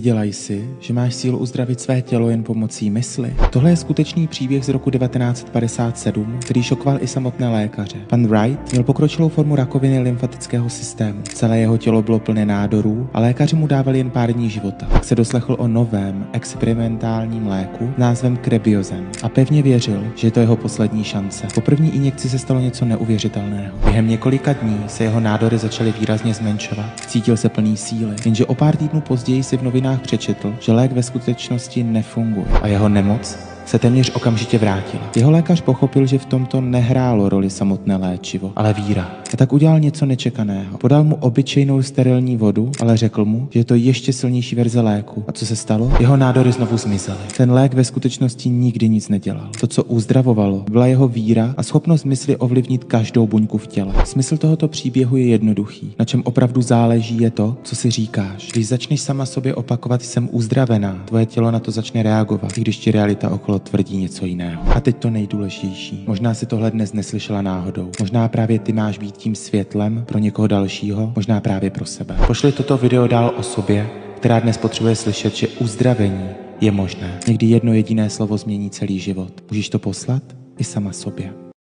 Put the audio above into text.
Dělaj si, že máš sílu uzdravit své tělo jen pomocí mysli. Tohle je skutečný příběh z roku 1957, který šokoval i samotné lékaře. Pan Wright měl pokročilou formu rakoviny lymfatického systému. Celé jeho tělo bylo plné nádorů a lékaři mu dávali jen pár dní života. Tak se doslechl o novém experimentálním léku s názvem Krebiozen a pevně věřil, že je to jeho poslední šance. Po první injekci se stalo něco neuvěřitelného. Během několika dní se jeho nádory začaly výrazně zmenšovat. Cítil se plný síly, jenže o pár týdnů později si v novinách přečetl, že lék ve skutečnosti nefunguje a jeho nemoc se téměř okamžitě vrátila. Jeho lékař pochopil, že v tomto nehrálo roli samotné léčivo, ale víra. A tak udělal něco nečekaného. Podal mu obyčejnou sterilní vodu, ale řekl mu, že je to ještě silnější verze léku. A co se stalo? Jeho nádory znovu zmizely. Ten lék ve skutečnosti nikdy nic nedělal. To, co uzdravovalo, byla jeho víra a schopnost mysli ovlivnit každou buňku v těle. Smysl tohoto příběhu je jednoduchý. Na čem opravdu záleží je to, co si říkáš. Když začneš sama sobě opakovat jsem uzdravená, tvoje tělo na to začne reagovat, i když ti realita okolo tvrdí něco jiného. A teď to nejdůležitější. Možná si tohle dnes neslyšela náhodou. Možná právě ty máš být tím světlem pro někoho dalšího, možná právě pro sebe. Pošli toto video dál osobě, která dnes potřebuje slyšet, že uzdravení je možné. Někdy jedno jediné slovo změní celý život. Můžeš to poslat i sama sobě.